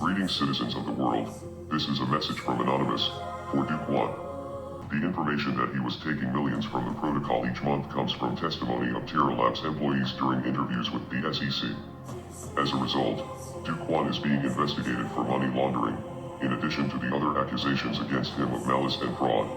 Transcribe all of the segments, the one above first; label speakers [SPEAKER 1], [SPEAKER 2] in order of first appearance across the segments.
[SPEAKER 1] Greetings, citizens of the world. This is a message from Anonymous for Do Kwon. The information that he was taking millions from the protocol each month comes from testimony of Terra Labs employees during interviews with the SEC. As a result, Do Kwon is being investigated for money laundering, in addition to the other accusations against him of malice and fraud.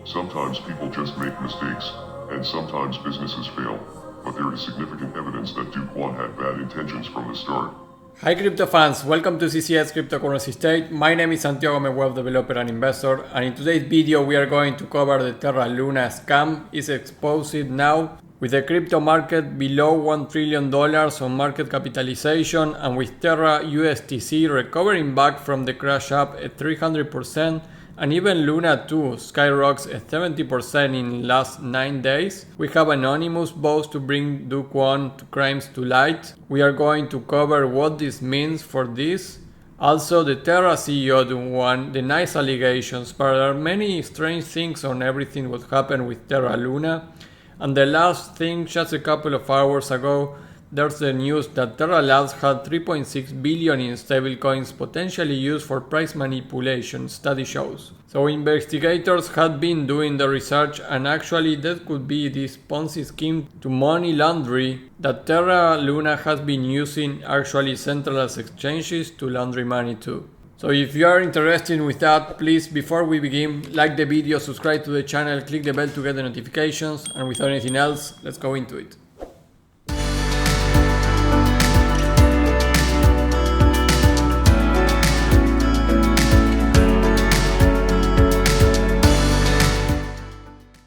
[SPEAKER 1] Sometimes people just make mistakes, and sometimes businesses fail, but there is significant evidence that Do Kwon had bad intentions from the start.
[SPEAKER 2] Hi crypto fans, welcome to CCS Cryptocurrency State. My name is Santiago, I'm a web developer and investor, and in today's video we are going to cover the Terra LUNA scam. It's exposed now with the crypto market below $1 trillion on market capitalization, and with Terra USTC recovering back from the crash up at 300%, and even Luna too skyrockets at 70% in last 9 days. We have Anonymous both to bring Do Kwon crimes to light. We are going to cover what this means for this. Also the Terra CEO Do Kwon denies allegations, but there are many strange things on everything what happened with Terra LUNA. And the last thing, just a couple of hours ago, there's the news that Terra Labs had 3.6 billion in stablecoins potentially used for price manipulation, study shows. So investigators had been doing the research, and actually that could be this Ponzi scheme to money laundry that Terra LUNA has been using actually centralized exchanges to launder money too. So if you are interested with that, please, before we begin, like the video, subscribe to the channel, click the bell to get the notifications, and without anything else, let's go into it.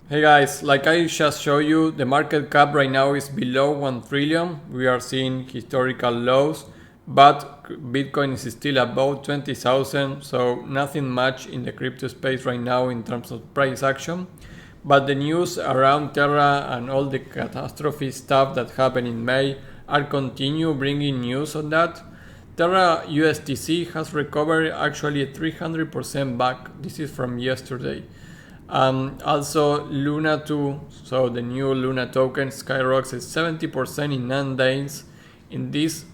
[SPEAKER 2] Hey guys, like I just showed you, the market cap right now is below 1 trillion. We are seeing historical lows, but Bitcoin is still above 20,000, so nothing much in the crypto space right now in terms of price action. But the news around Terra and all the catastrophe stuff that happened in May are continue bringing news on that. Terra USTC has recovered actually 300% back. This is from yesterday. Also Luna 2, so the new Luna token skyrockets at 70% in 9 days. In this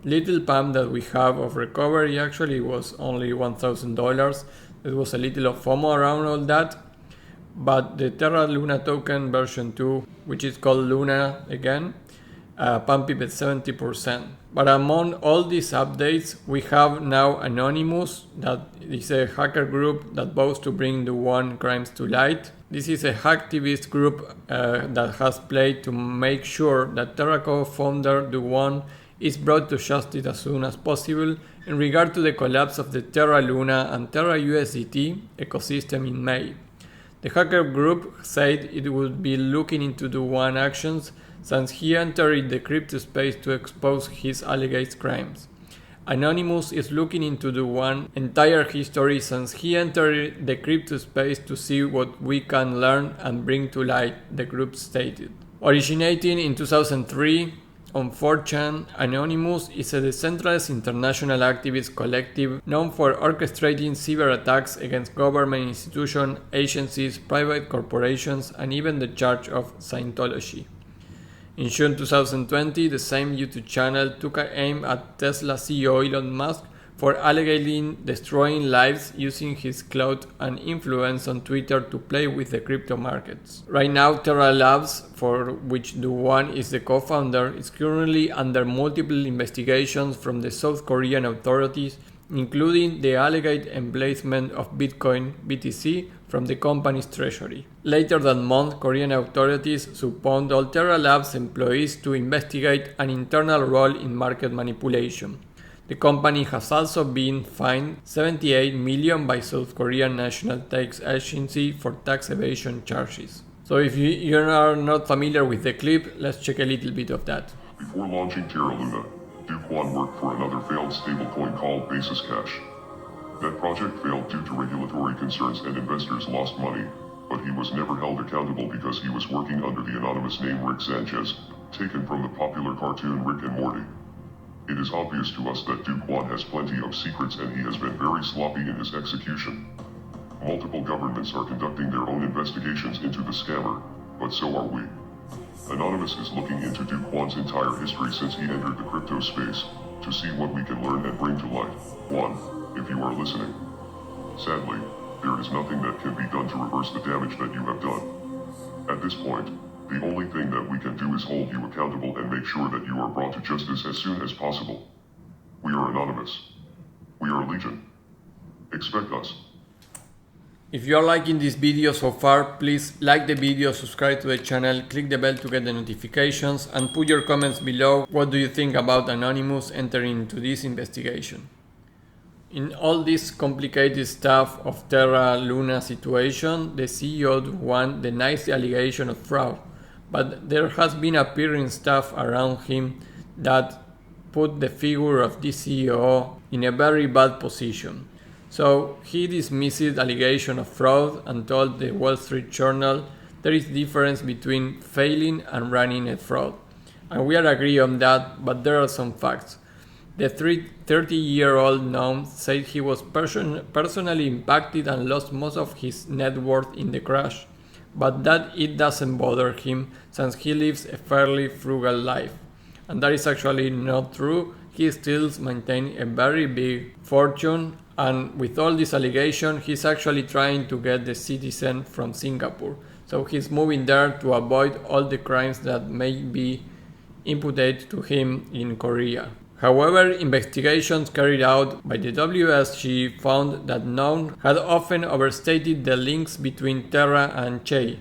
[SPEAKER 2] little pump that we have of recovery, actually was only $1,000. There was a little of FOMO around all that. But the Terra Luna token version 2, which is called Luna again, pumped it at 70%. But among all these updates, we have now Anonymous, that is a hacker group that vows to bring Do Kwon crimes to light. This is a hacktivist group that has played to make sure that Terra co-founder Do Kwon is brought to justice as soon as possible in regard to the collapse of the Terra LUNA and Terra USDT ecosystem in May. The hacker group said it would be looking into Do Kwon actions since he entered the crypto space to expose his alleged crimes. Anonymous is looking into Do Kwon entire history since he entered the crypto space to see what we can learn and bring to light, the group stated. Originating in 2003 on 4chan, Anonymous is a decentralized international activist collective known for orchestrating cyber attacks against government institutions, agencies, private corporations, and even the Church of Scientology. In June 2020, the same YouTube channel took aim at Tesla CEO Elon Musk for allegedly destroying lives using his clout and influence on Twitter to play with the crypto markets. Right now, Terra Labs, for which Do Kwon is the co-founder, is currently under multiple investigations from the South Korean authorities, including the alleged embezzlement of Bitcoin BTC from the company's treasury. Later that month, Korean authorities subpoenaed all Terra Labs employees to investigate an internal role in market manipulation. The company has also been fined 78 million by South Korean National Tax Agency for tax evasion charges. So if you are not familiar with the clip, let's check a little bit of that.
[SPEAKER 1] Before launching Terra LUNA, Do Kwon worked for another failed stablecoin called Basis Cash. That project failed due to regulatory concerns and investors lost money, but he was never held accountable because he was working under the anonymous name Rick Sanchez, taken from the popular cartoon Rick and Morty. It is obvious to us that Do Kwon has plenty of secrets and he has been very sloppy in his execution. Multiple governments are conducting their own investigations into the scammer, but so are we. Anonymous is looking into Do Kwon's entire history since he entered the crypto space, to see what we can learn and bring to light. 1. If you are listening. Sadly, there is nothing that can be done to reverse the damage that you have done. At this point, the only thing that we can do is hold you accountable and make sure that you are brought to justice as soon as possible. We are anonymous. We are Legion. Expect us.
[SPEAKER 2] If you are liking this video so far, please like the video, subscribe to the channel, click the bell to get the notifications, and put your comments below. What do you think about Anonymous entering into this investigation? In all this complicated stuff of Terra LUNA situation, the CEO Do Kwon denies the allegation of fraud, but there has been appearing stuff around him that put the figure of the CEO in a very bad position. So he dismissed the allegation of fraud and told the Wall Street Journal there is difference between failing and running a fraud. And we are agree on that, but there are some facts. The 30-year-old known said he was personally impacted and lost most of his net worth in the crash, but that it doesn't bother him since he lives a fairly frugal life. And that is actually not true. He still maintains a very big fortune, and with all this allegation, he's actually trying to get the citizen from Singapore. So he's moving there to avoid all the crimes that may be imputed to him in Korea. However, investigations carried out by the WSG found that Known had often overstated the links between Terra and Che,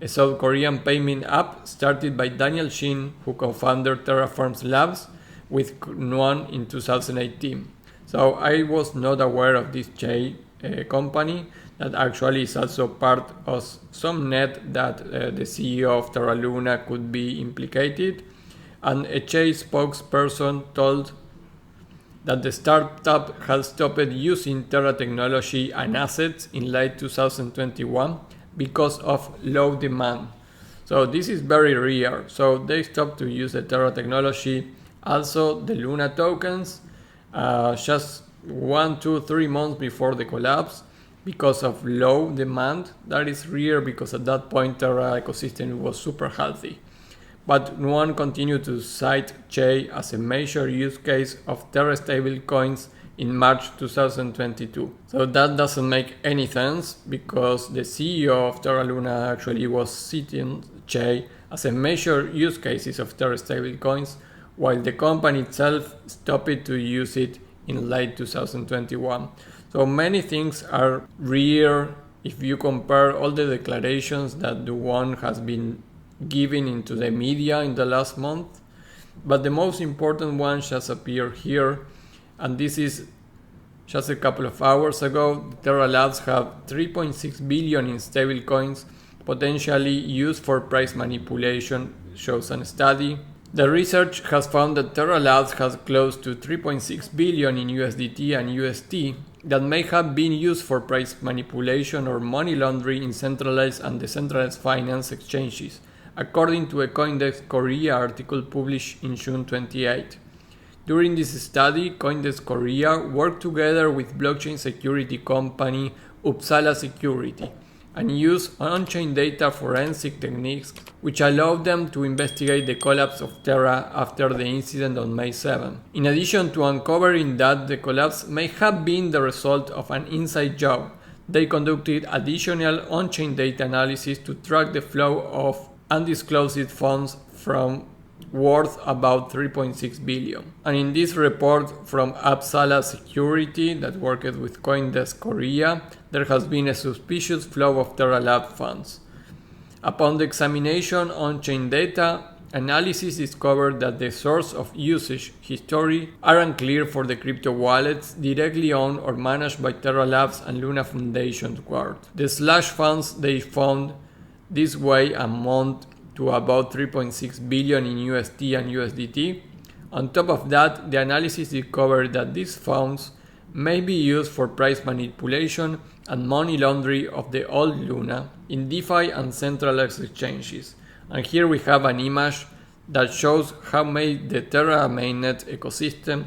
[SPEAKER 2] a South Korean payment app started by Daniel Shin, who co-founded Terraform Labs with Kwon in 2018. So I was not aware of this Che company that actually is also part of some net that the CEO of Terra LUNA could be implicated. And a Che spokesperson told that the startup has stopped using Terra technology and assets in late 2021 because of low demand. So this is very rare. So they stopped to use the Terra technology, also the Luna tokens, just 1, 2, 3 months before the collapse because of low demand. That is rare because at that point Terra ecosystem was super healthy. But Kwon continued to cite Che as a major use case of Terra stablecoins in March 2022. So that doesn't make any sense because the CEO of Terra LUNA actually was citing Che as a major use cases of Terra stablecoins, while the company itself stopped to use it in late 2021. So many things are rare if you compare all the declarations that Do Kwon has been giving into the media in the last month. But the most important one just appeared here, and this is just a couple of hours ago. Terra Labs have 3.6 billion in stablecoins potentially used for price manipulation, shows a study. The research has found that Terra Labs has close to 3.6 billion in USDT and UST that may have been used for price manipulation or money laundering in centralized and decentralized finance exchanges, according to a CoinDesk Korea article published in June 28. During this study, CoinDesk Korea worked together with blockchain security company Uppsala Security and used on-chain data forensic techniques which allowed them to investigate the collapse of Terra after the incident on May 7. In addition to uncovering that the collapse may have been the result of an inside job, they conducted additional on-chain data analysis to track the flow of undisclosed funds from worth about 3.6 billion. And in this report from Uppsala Security that worked with CoinDesk Korea, there has been a suspicious flow of Terra Lab funds. Upon the examination on-chain data, analysis discovered that the source of usage history are unclear for the crypto wallets directly owned or managed by Terra Labs and Luna Foundation Guard. The slash funds they found this way amount to about 3.6 billion in UST and USDT. On top of that, the analysis discovered that these funds may be used for price manipulation and money laundering of the old Luna in DeFi and centralized exchanges. And here we have an image that shows how the Terra mainnet ecosystem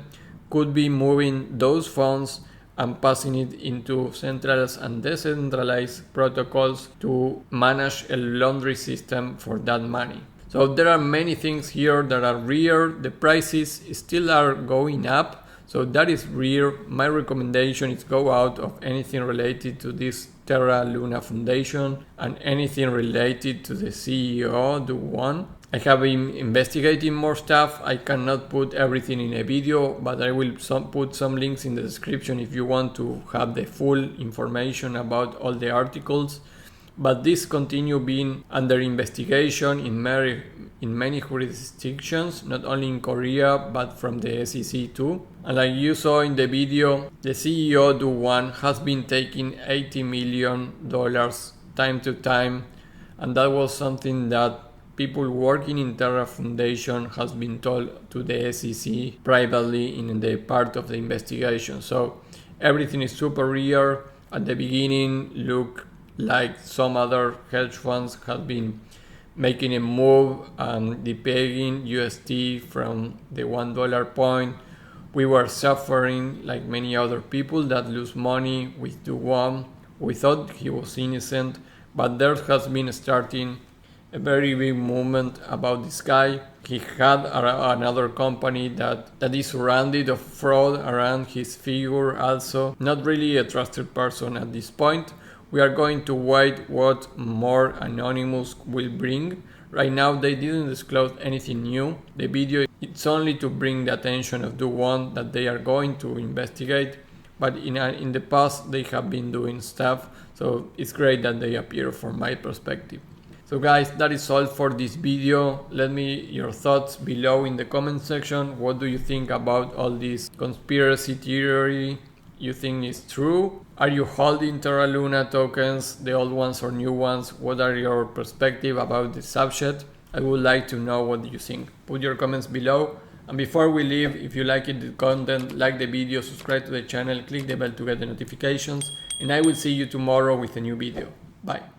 [SPEAKER 2] could be moving those funds and passing it into centralized and decentralized protocols to manage a laundry system for that money. So there are many things here that are rare. The prices still are going up, so that is rare. My recommendation is go out of anything related to this Terra LUNA Foundation and anything related to the CEO, Do Kwon. I have been investigating more stuff. I cannot put everything in a video, but I will put some links in the description if you want to have the full information about all the articles. But this continue being under investigation in many jurisdictions, not only in Korea, but from the SEC too. And like you saw in the video, the CEO Do Kwon has been taking $80 million time to time, and that was something that people working in Terra Foundation has been told to the SEC privately in the part of the investigation. So everything is super rare. At the beginning, look like some other hedge funds have been making a move and depegging UST from the $1 point. We were suffering like many other people that lose money with Do Kwon. We thought he was innocent, but there has been starting a very big movement about this guy. He had another company that is surrounded of fraud around his figure also. Not really a trusted person at this point. We are going to wait what more Anonymous will bring. Right now they didn't disclose anything new. The video it's only to bring the attention of Do Kwon that they are going to investigate, but in the past they have been doing stuff, so it's great that they appear from my perspective. So guys, that is all for this video. Let me your thoughts below in the comment section. What do you think about all this conspiracy theory? You think it's true? Are you holding Terra LUNA tokens, the old ones or new ones? What are your perspective about the subject? I would like to know what you think. Put your comments below. And before we leave, if you like the content, like the video, subscribe to the channel, click the bell to get the notifications, and I will see you tomorrow with a new video. Bye.